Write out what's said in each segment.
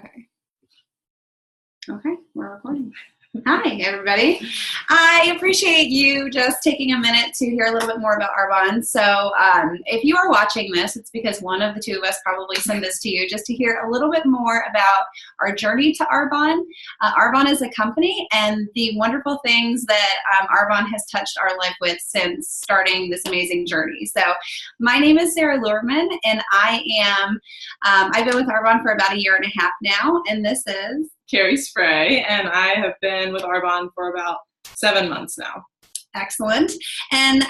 Okay. Okay, we're recording. Hi, everybody. I appreciate you just taking a minute to hear a little bit more about Arbonne. So if you are watching this, it's because one of the two of us probably sent this to you just to hear a little bit more about our journey to Arbonne. Arbonne is a company and the wonderful things that Arbonne has touched our life with since starting this amazing journey. So my name is Sarah Lurman, and I've been with Arbonne for about 1.5 years now, and this is Carrie Spray, and I have been with Arbonne for about 7 months now. Excellent. And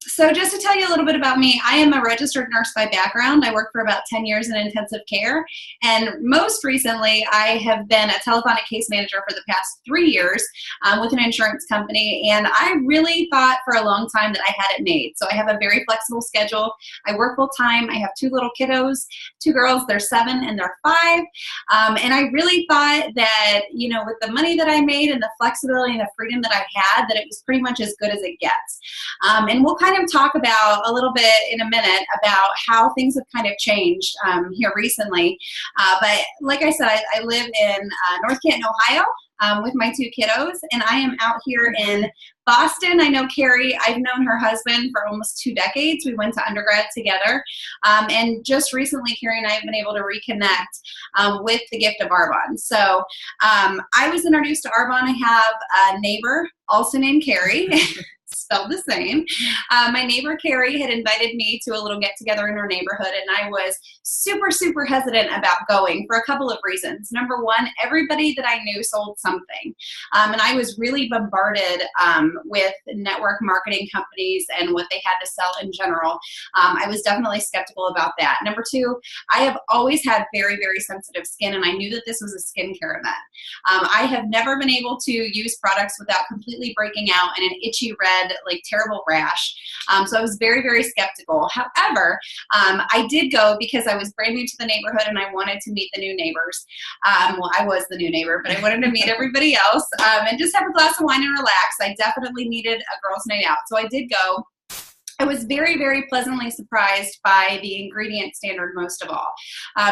so just to tell you a little bit about me, I am a registered nurse by background. I worked for about 10 years in intensive care. And most recently, I have been a telephonic case manager for the past 3 years with an insurance company. And I really thought for a long time that I had it made. So I have a very flexible schedule. I work full time. I have 2 little kiddos, 2 girls, they're 7 and they're 5. And I really thought that, you know, with the money that I made and the flexibility and the freedom that I had, that it was pretty much as good as it gets. And we'll kind of talk about a little bit in a minute about how things have kind of changed here recently. But like I said, I live in North Canton, Ohio with my 2 kiddos, and I am out here in Boston. I know Carrie, I've known her husband for almost 2 decades. We went to undergrad together. And just recently, Carrie and I have been able to reconnect with the gift of Arbonne. So I was introduced to Arbonne. I have a neighbor also named Carrie, spelled the same. My neighbor Carrie had invited me to a little get together in her neighborhood, and I was super, super hesitant about going for a couple of reasons. Number one, everybody that I knew sold something. And I was really bombarded with network marketing companies and what they had to sell in general. I was definitely skeptical about that. Number two, I have always had very, very sensitive skin, and I knew that this was a skincare event. I have never been able to use products without completely breaking out in an itchy red, like terrible rash. So I was very, very skeptical. However, I did go because I was brand new to the neighborhood and I wanted to meet the new neighbors. Well, I was the new neighbor, but I wanted to meet everybody else and just have a glass of wine and relax. I definitely needed a girls' night out. So I did go. I was very, very pleasantly surprised by the ingredient standard most of all.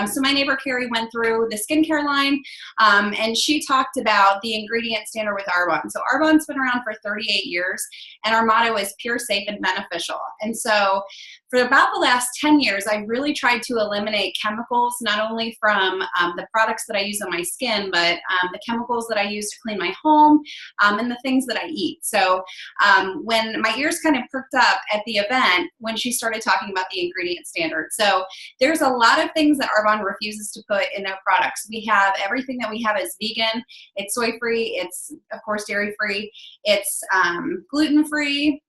So my neighbor Carrie went through the skincare line and she talked about the ingredient standard with Arbonne. So Arbonne's been around for 38 years and our motto is pure, safe, and beneficial. And so for about the last 10 years, I really tried to eliminate chemicals, not only from the products that I use on my skin, but the chemicals that I use to clean my home and the things that I eat. So when my ears kind of perked up at the event when she started talking about the ingredient standard. So there's a lot of things that Arbonne refuses to put in their products. We have everything that we have is vegan, it's soy-free, it's of course dairy-free, it's gluten-free,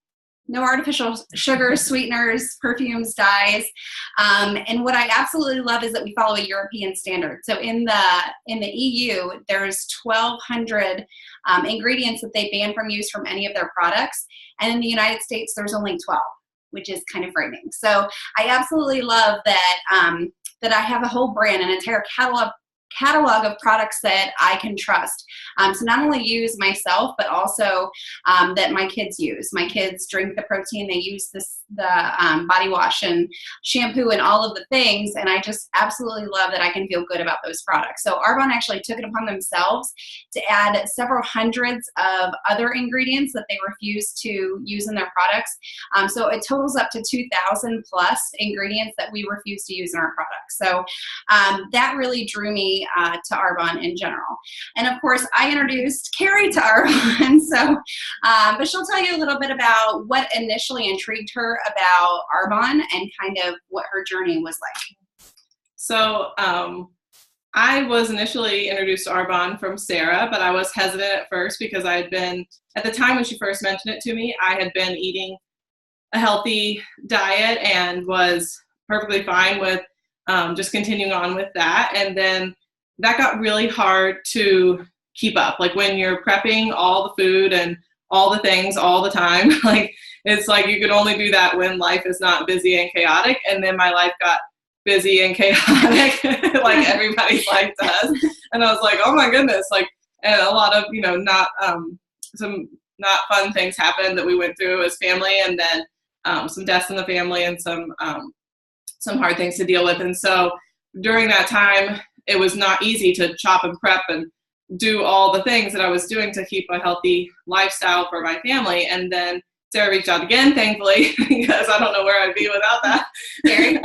no artificial sugars, sweeteners, perfumes, dyes. And what I absolutely love is that we follow a European standard. So in the EU, there's 1,200 ingredients that they ban from use from any of their products. And in the United States, there's only 12, which is kind of frightening. So I absolutely love that, that I have a whole brand, an entire catalog of products that I can trust. So not only use myself, but also that my kids use. My kids drink the protein, they use the body wash and shampoo and all of the things, and I just absolutely love that I can feel good about those products. So Arbonne actually took it upon themselves to add several hundreds of other ingredients that they refuse to use in their products. So it totals up to 2,000 plus ingredients that we refuse to use in our products. So that really drew me to Arbonne in general. And of course, I introduced Carrie to Arbonne, so, but she'll tell you a little bit about what initially intrigued her about Arbonne and kind of what her journey was like. So I was initially introduced to Arbonne from Sarah, but I was hesitant at first because I had been, at the time when she first mentioned it to me, I had been eating a healthy diet and was perfectly fine with just continuing on with that. And then that got really hard to keep up. Like when you're prepping all the food and all the things all the time, like it's like you can only do that when life is not busy and chaotic. And then my life got busy and chaotic, like everybody's life does. And I was like, oh my goodness, like, and a lot of, you know, some not fun things happened that we went through as family, and then some deaths in the family and some hard things to deal with. And so during that time, it was not easy to chop and prep and do all the things that I was doing to keep a healthy lifestyle for my family. And then Sarah reached out again, thankfully, because I don't know where I'd be without that. Carrie?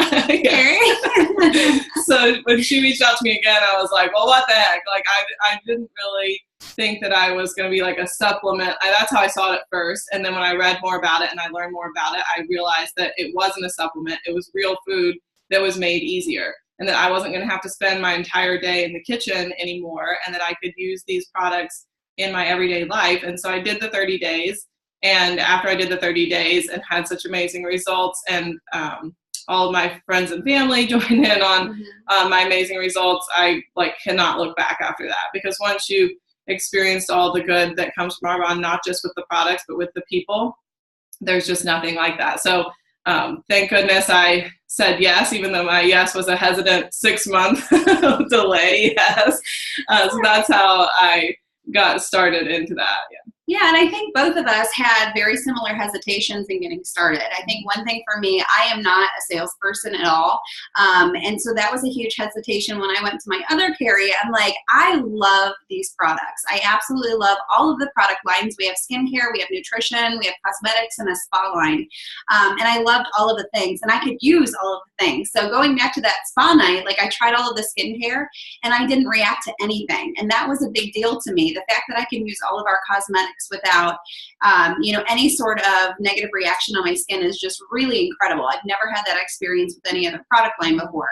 Carrie? So when she reached out to me again, I was like, well, what the heck? Like, I didn't really think that I was going to be like a supplement. That's how I saw it at first. And then when I read more about it and I learned more about it, I realized that it wasn't a supplement. It was real food that was made easier, and that I wasn't going to have to spend my entire day in the kitchen anymore, and that I could use these products in my everyday life. And so I did the 30 days. And after I did the 30 days and had such amazing results, and all of my friends and family joined in on my amazing results, I cannot look back after that, because once you experienced all the good that comes from Arbonne, not just with the products, but with the people, there's just nothing like that. So thank goodness I said yes, even though my yes was a hesitant 6-month delay. Yes. So that's how I got started into that. Yeah. Yeah, and I think both of us had very similar hesitations in getting started. I think one thing for me, I am not a salesperson at all. And so that was a huge hesitation when I went to my other Carrie. I'm like, I love these products. I absolutely love all of the product lines. We have skincare, we have nutrition, we have cosmetics, and a spa line. And I loved all of the things, and I could use all of the things. So going back to that spa night, I tried all of the skincare, and I didn't react to anything. And that was a big deal to me. The fact that I can use all of our cosmetics without any sort of negative reaction on my skin is just really incredible. I've never had that experience with any other product line before.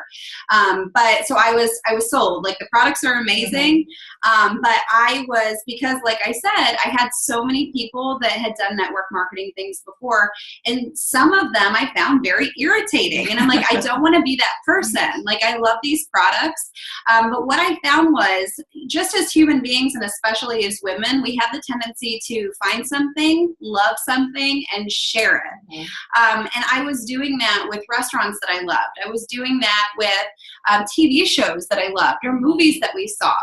But so I was sold. The products are amazing. But I was, because like I said, I had so many people that had done network marketing things before, and some of them I found very irritating. And I'm like, I don't want to be that person. I love these products. But what I found was, just as human beings, and especially as women, we have the tendency to find something, love something, and share it. And I was doing that with restaurants that I loved. I was doing that with TV shows that I loved, or movies that we saw.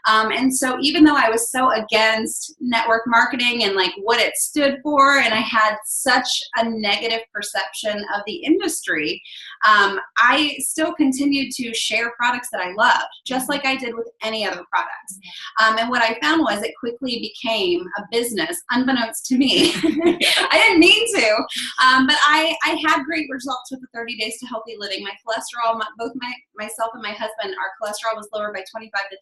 And so even though I was so against network marketing and what it stood for, and I had such a negative perception of the industry, I still continued to share products that I loved, just like I did with any other products. And what I found was it quickly became a business, unbeknownst to me. I didn't mean to, but I had great results with the 30 Days to Healthy Living. My cholesterol, both myself and my husband, our cholesterol was lowered by 25 to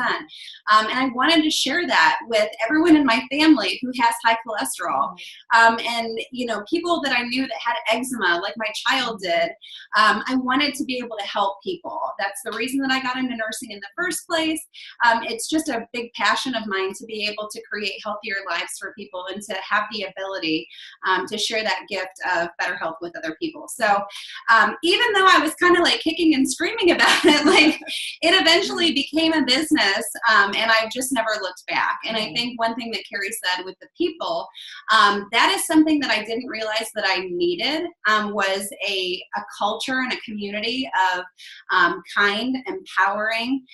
30%. And I wanted to share that with everyone in my family who has high cholesterol. And, people that I knew that had eczema, like my child did. I wanted to be able to help people. That's the reason that I got into nursing in the first place. It's just a big passion of mine to be able to create healthier lives for people, and to have the ability to share that gift of better health with other people. So even though I was kind of kicking and screaming about it, it eventually became a business, and I've just never looked back. And I think one thing that Carrie said with the people, that is something that I didn't realize that I needed, was a culture and a community of kind, empowering,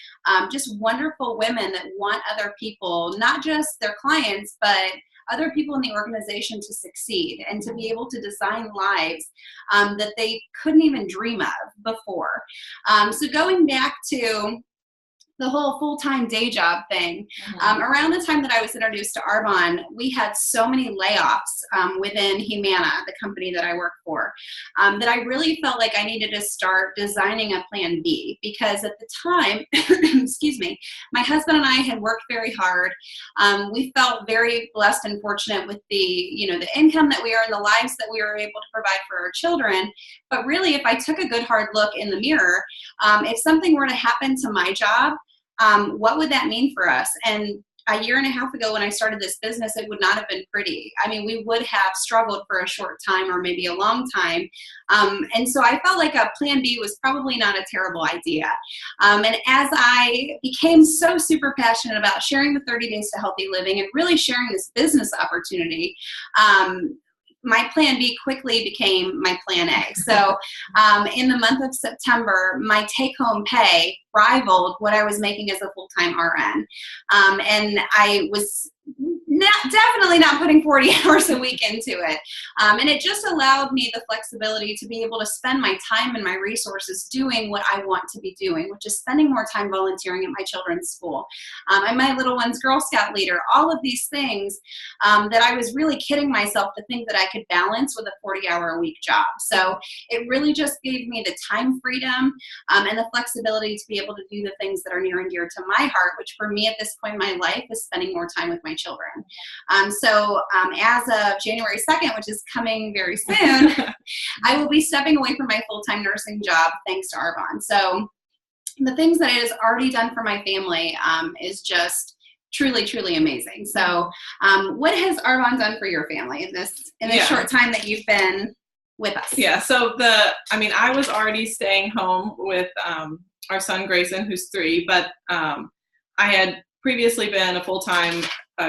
just wonderful women that want other people, not just their clients, but other people in the organization to succeed, and to be able to design lives that they couldn't even dream of before. So going back to the whole full-time day job thing. Around the time that I was introduced to Arbonne, we had so many layoffs within Humana, the company that I work for, that I really felt like I needed to start designing a plan B, because at the time, excuse me, my husband and I had worked very hard. We felt very blessed and fortunate with the income that we earned, the lives that we were able to provide for our children. But really, if I took a good hard look in the mirror, if something were to happen to my job, what would that mean for us? And a year and a half ago when I started this business, it would not have been pretty. I mean, we would have struggled for a short time, or maybe a long time. And so I felt like a plan B was probably not a terrible idea. And as I became so super passionate about sharing the 30 Days to Healthy Living, and really sharing this business opportunity, my plan B quickly became my plan A. So in the month of September, my take-home pay rivaled what I was making as a full-time RN. And I was definitely not putting 40 hours a week into it. And it just allowed me the flexibility to be able to spend my time and my resources doing what I want to be doing, which is spending more time volunteering at my children's school. I'm my little one's Girl Scout leader, all of these things that I was really kidding myself to think that I could balance with a 40-hour-a-week job. So it really just gave me the time freedom and the flexibility to be able to do the things that are near and dear to my heart, which for me at this point in my life is spending more time with my children. So as of January 2nd, which is coming very soon, I will be stepping away from my full-time nursing job thanks to Arbonne. So the things that it has already done for my family is just truly, truly amazing. So what has Arbonne done for your family in this short time that you've been with us? Yeah, so I was already staying home with our son Grayson, who's 3, but I had previously been a full-time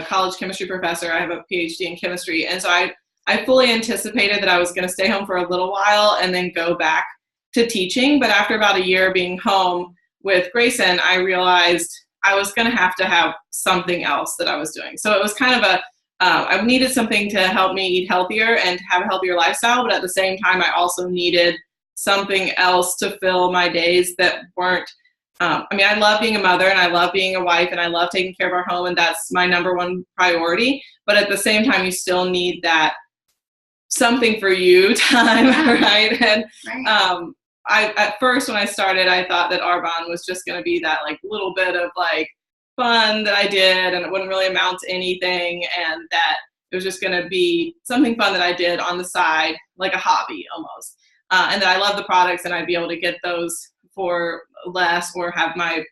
college chemistry professor. I have a PhD in chemistry, and so I fully anticipated that I was going to stay home for a little while and then go back to teaching. But after about a year being home with Grayson, I realized I was going to have something else that I was doing. So it was kind of I needed something to help me eat healthier and have a healthier lifestyle, but at the same time, I also needed something else to fill my days that weren't I love being a mother and I love being a wife and I love taking care of our home, and that's my number one priority. But at the same time, you still need that something for you time, right? And at first when I started, I thought that Arbonne was just going to be that like little bit of like fun that I did, and it wouldn't really amount to anything, and that it was just going to be something fun that I did on the side, like a hobby almost, and that I love the products and I'd be able to get those for less or have my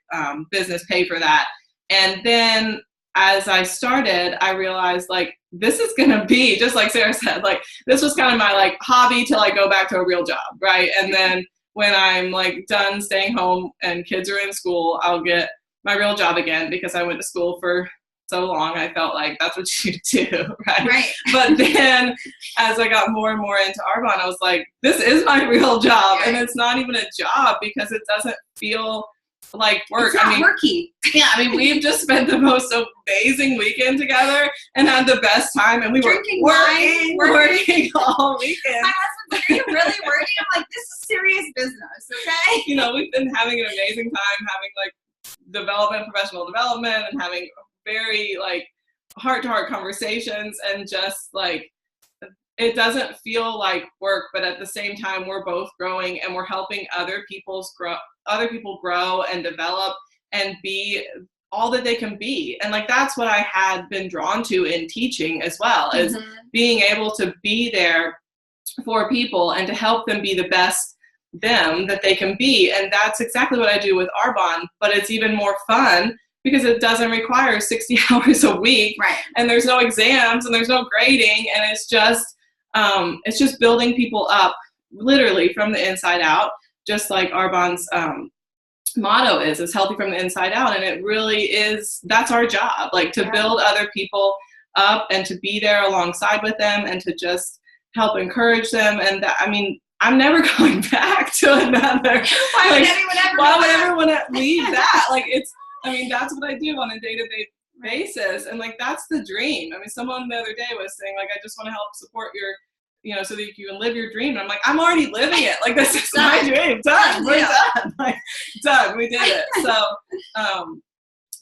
business pay for that. And then as I started, I realized like this is going to be, just like Sarah said, like this was kind of my like hobby till I go back to a real job, right? And then when I'm like done staying home and kids are in school, I'll get my real job again, because I went to school for so long. I felt like that's what you do, right? But then as I got more and more into Arbonne, I was like, this is my real job. And it's not even a job because it doesn't feel like work. It's not worky. Yeah, we've just spent the most amazing weekend together and had the best time, and we were working all weekend. My husband's like, are you really working? I'm like, this is serious business, okay? We've been having an amazing time, having like professional development, and having very like heart-to-heart conversations, and just like it doesn't feel like work, but at the same time we're both growing and we're helping other people grow and develop and be all that they can be. And like that's what I had been drawn to in teaching as well, is being able to be there for people and to help them be the best them that they can be. And that's exactly what I do with Arbonne, but it's even more fun because it doesn't require 60 hours a week, right? And there's no exams and there's no grading, and it's just building people up literally from the inside out, just like Arbonne's motto is healthy from the inside out. And it really is, that's our job, like to build other people up and to be there alongside with them and to just help encourage them. And that, I'm never going back to another. Why would anyone ever leave that? Like that's what I do on a day-to-day basis. And like, that's the dream. Someone the other day was saying like, I just want to help support your, so that you can live your dream. And I'm like, I'm already living it. Like, this is my dream. Done. We're done. Like, done. We did it. So,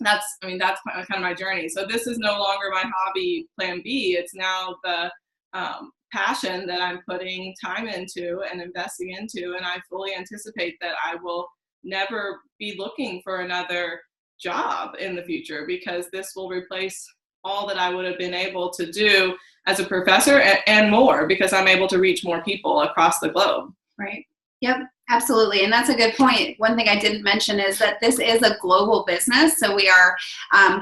that's kind of my journey. So this is no longer my hobby plan B. It's now the, passion that I'm putting time into and investing into. And I fully anticipate that I will never be looking for another job in the future, because this will replace all that I would have been able to do as a professor and more, because I'm able to reach more people across the globe. Right. Yep, absolutely. And that's a good point. One thing I didn't mention is that this is a global business. So we are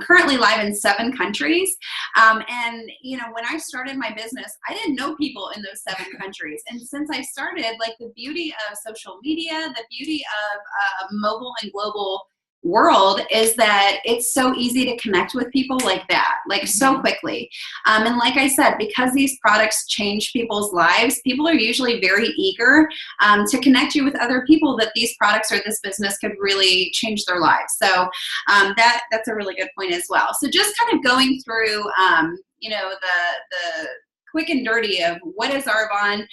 currently live in 7 countries. And, when I started my business, I didn't know people in those 7 countries. And since I started, like the beauty of social media, the beauty of mobile and global world is that it's so easy to connect with people like that, like so quickly. And like I said, because these products change people's lives, people are usually very eager to connect you with other people that these products or this business could really change their lives. So that's a really good point as well. So just kind of going through, the quick and dirty of what is Arbonne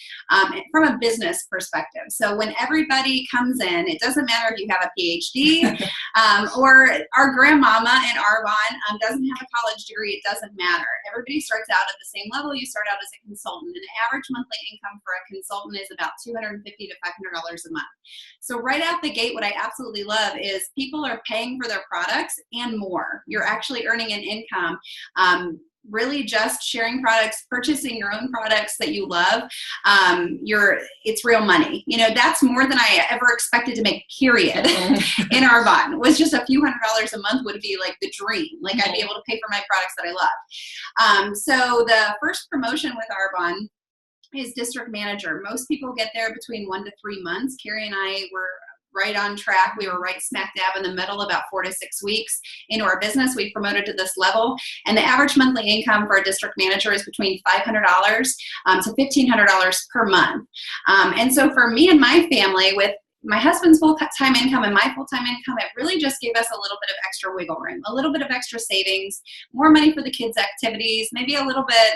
from a business perspective. So when everybody comes in, it doesn't matter if you have a PhD or our grandmama in Arbonne doesn't have a college degree, it doesn't matter. Everybody starts out at the same level. You start out as a consultant, and the average monthly income for a consultant is about $250 to $500 a month. So right out the gate, what I absolutely love is people are paying for their products and more. You're actually earning an income. Really just sharing products, purchasing your own products that you love, it's real money. That's more than I ever expected to make, period, in Arbonne. Was just a few $100s a month would be like the dream. Like I'd be able to pay for my products that I love. So the first promotion with Arbonne is district manager. Most people get there between 1 to 3 months. Carrie and I were right on track. We were right smack dab in the middle, about 4 to 6 weeks into our business. We promoted to this level, and the average monthly income for a district manager is between $500 to $1,500 per month. And so for me and my family, with my husband's full-time income and my full-time income, it really just gave us a little bit of extra wiggle room, a little bit of extra savings, more money for the kids' activities, maybe a little bit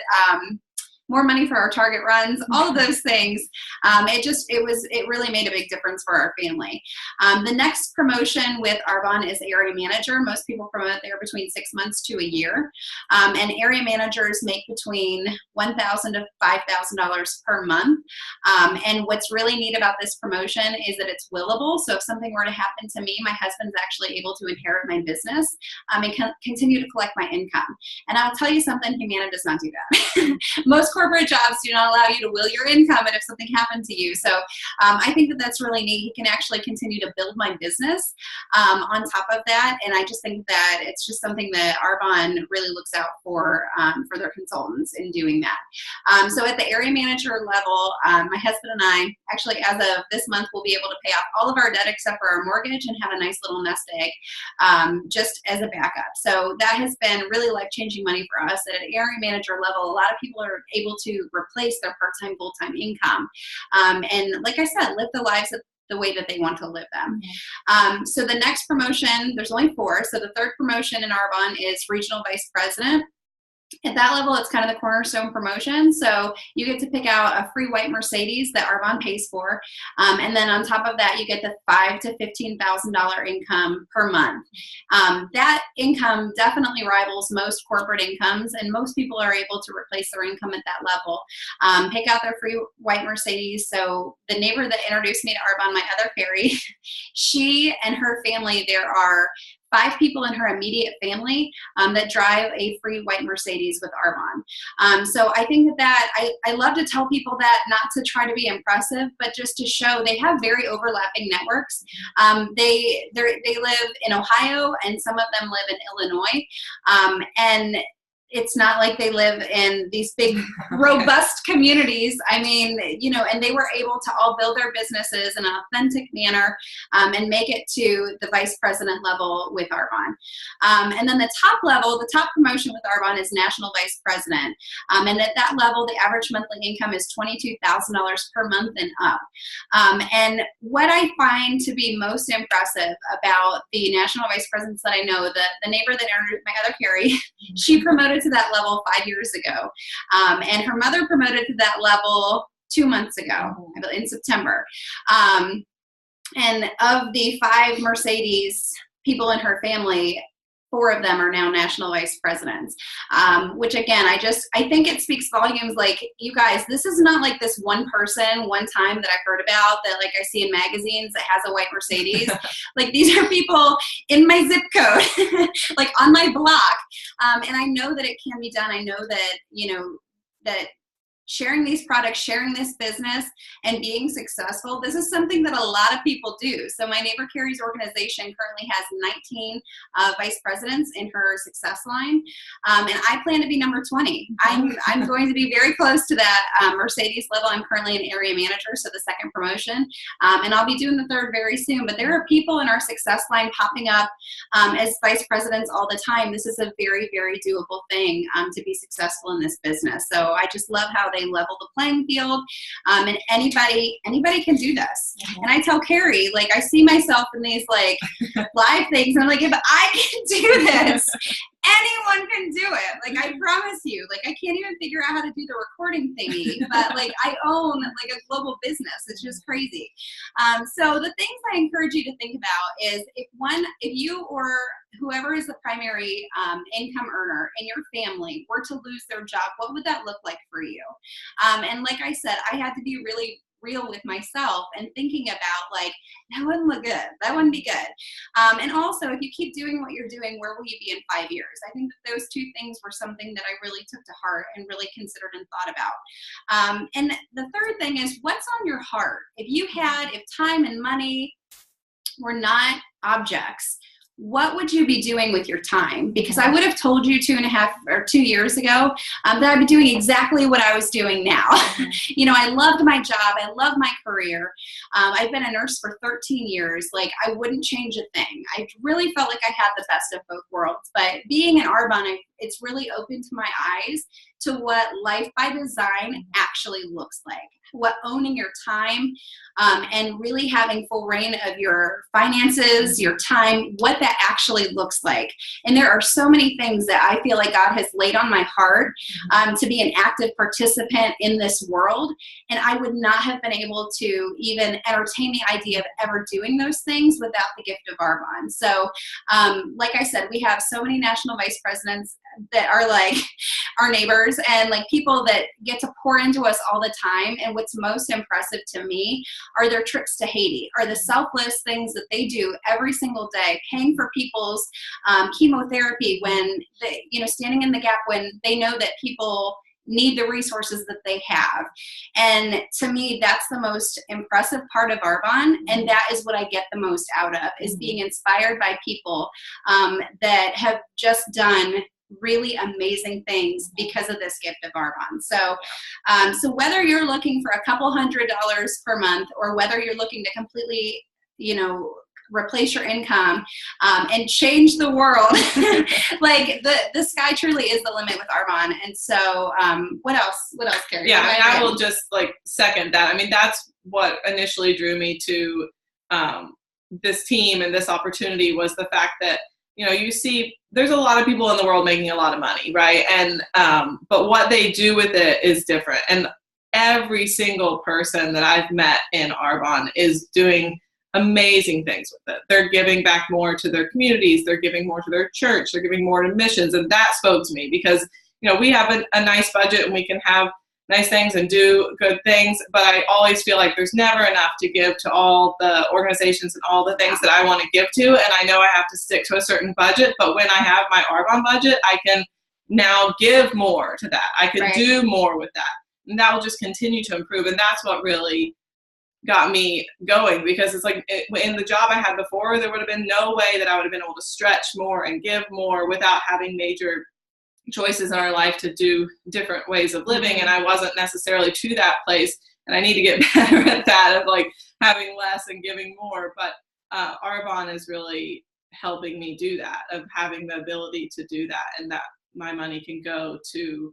more money for our Target runs, all of those things. It really made a big difference for our family. The next promotion with Arbonne is area manager. Most people promote there between 6 months to a year. And area managers make between $1,000 to $5,000 per month. And what's really neat about this promotion is that it's willable. So if something were to happen to me, my husband's actually able to inherit my business and continue to collect my income. And I'll tell you something, Humana does not do that. Most corporate jobs do not allow you to will your income and if something happened to you. So I think that that's really neat. He can actually continue to build my business on top of that. And I just think that it's just something that Arbonne really looks out for their consultants in doing that. So at the area manager level, my husband and I, actually as of this month, will be able to pay off all of our debt except for our mortgage and have a nice little nest egg just as a backup. So that has been really life-changing money for us. At an area manager level, a lot of people are able to replace their part-time, full-time income. And like I said, live the lives the way that they want to live them. So the next promotion, there's only 4. So the third promotion in Arbonne is regional vice president. At that level, it's kind of the cornerstone promotion. So you get to pick out a free white Mercedes that Arbonne pays for. And then on top of that, you get the $5,000 to $15,000 income per month. That income definitely rivals most corporate incomes, and most people are able to replace their income at that level. Pick out their free white Mercedes. So the neighbor that introduced me to Arbonne, my other Carrie, she and her family, there are 5 people in her immediate family that drive a free white Mercedes with Arbonne. So I think that I love to tell people that, not to try to be impressive, but just to show they have very overlapping networks. They live in Ohio, and some of them live in Illinois. And it's not like they live in these big, robust communities. I mean, and they were able to all build their businesses in an authentic manner and make it to the vice president level with Arbonne. And then the top level, the top promotion with Arbonne is national vice president. And at that level, the average monthly income is $22,000 per month and up. And what I find to be most impressive about the national vice presidents that I know, the neighbor that introduced my other Carrie, she promoted to that level 5 years ago. And her mother promoted to that level 2 months ago, in September. And of the 5 Mercedes people in her family, 4 of them are now national vice presidents, which again, I think it speaks volumes. Like, you guys, this is not like this one person, one time that I've heard about that, like I see in magazines, that has a white Mercedes. Like, these are people in my zip code, like on my block. And I know that it can be done. I know that, that sharing these products, sharing this business, and being successful. This is something that a lot of people do. So my neighbor Carrie's organization currently has 19 vice presidents in her success line, and I plan to be number 20. I'm going to be very close to that Mercedes level. I'm currently an area manager, so the second promotion, and I'll be doing the third very soon. But there are people in our success line popping up as vice presidents all the time. This is a very, very doable thing to be successful in this business. So I just love how they level the playing field, and anybody can do this. And I tell Carrie, like, I see myself in these like live things, and I'm like, if I can do this, anyone can do it. Like, I promise you. Like, I can't even figure out how to do the recording thingy, but like, I own like a global business. It's just crazy. So the things I encourage you to think about is if you or whoever is the primary income earner in your family were to lose their job, what would that look like for you? And like I said, I had to be really real with myself and thinking about, like, that wouldn't look good. That wouldn't be good. And also, if you keep doing what you're doing, where will you be in 5 years? I think that those two things were something that I really took to heart and really considered and thought about. And the third thing is, what's on your heart? If time and money were not objects, what would you be doing with your time? Because I would have told you 2 years ago that I'd be doing exactly what I was doing now. You know, I loved my job. I love my career. I've been a nurse for 13 years. Like, I wouldn't change a thing. I really felt like I had the best of both worlds. But being in Arbonne, it's really opened my eyes to what life by design actually looks like. What owning your time and really having full reign of your finances, your time, what that actually looks like. And there are so many things that I feel like God has laid on my heart to be an active participant in this world. And I would not have been able to even entertain the idea of ever doing those things without the gift of Arbonne. So like I said, we have so many national vice presidents that are like our neighbors and like people that get to pour into us all the time. And what's most impressive to me are their trips to Haiti, are the selfless things that they do every single day, paying for people's chemotherapy, when they, standing in the gap when they know that people need the resources that they have. And to me, that's the most impressive part of Arbonne, and that is what I get the most out of, is being inspired by people that have just done really amazing things because of this gift of Arbonne. So, so whether you're looking for a couple $100 per month, or whether you're looking to completely, replace your income and change the world, like the sky truly is the limit with Arbonne. And so, what else, Carrie? Yeah, and I will just second that. I mean, that's what initially drew me to this team and this opportunity, was the fact that you see there's a lot of people in the world making a lot of money, right? And but what they do with it is different. And every single person that I've met in Arbonne is doing amazing things with it. They're giving back more to their communities. They're giving more to their church. They're giving more to missions. And that spoke to me because, we have a nice budget and we can have nice things and do good things, but I always feel like there's never enough to give to all the organizations and all the things that I want to give to. And I know I have to stick to a certain budget, but when I have my Arbonne budget, I can now give more to that. I can do more with that. And that will just continue to improve. And that's what really got me going, because it's like in the job I had before, there would have been no way that I would have been able to stretch more and give more without having major choices in our life to do different ways of living. And I wasn't necessarily to that place, and I need to get better at that, of having less and giving more. But Arbonne is really helping me do that, of having the ability to do that, and that my money can go to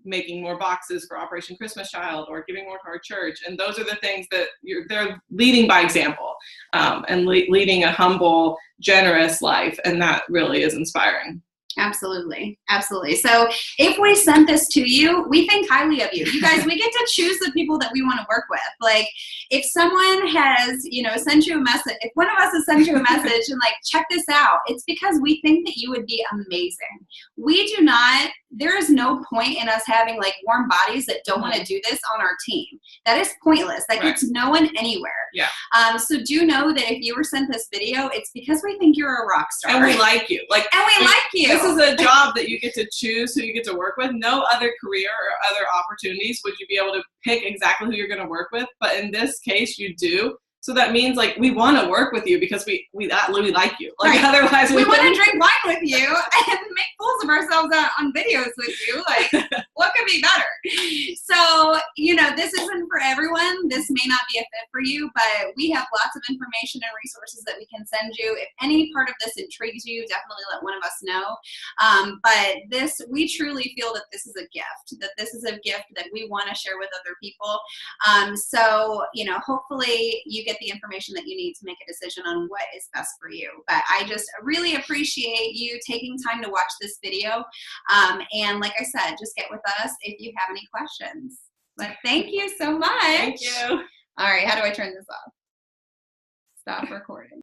making more boxes for Operation Christmas Child, or giving more to our church. And those are the things that they're leading by example, and leading a humble, generous life. And that really is inspiring. Absolutely. Absolutely. So if we sent this to you, we think highly of you. You guys, we get to choose the people that we want to work with. Like, if someone has, sent you a message, if one of us has sent you a message and check this out, it's because we think that you would be amazing. We do not there is no point in us having like warm bodies that don't want to do this on our team. That is pointless. That gets no one anywhere. Yeah. So do know that if you were sent this video, it's because we think you're a rock star. And we like you. And we like you. This is a job that you get to choose who you get to work with. No other career or other opportunities would you be able to pick exactly who you're going to work with. But in this case, you do. So that means like we want to work with you because we absolutely like you. Like otherwise we want to drink wine with you and make fools of ourselves on videos with you. Like what could be better? So, you know, this isn't for everyone. This may not be a fit for you, but we have lots of information and resources that we can send you. If any part of this intrigues you, definitely let one of us know. But we truly feel that this is a gift, that this is a gift that we want to share with other people. So, you know, hopefully you get the information that you need to make a decision on what is best for you. But I just really appreciate you taking time to watch this video. And like I said, just get with us if you have any questions. But thank you so much. Thank you. All right, how do I turn this off? Stop recording.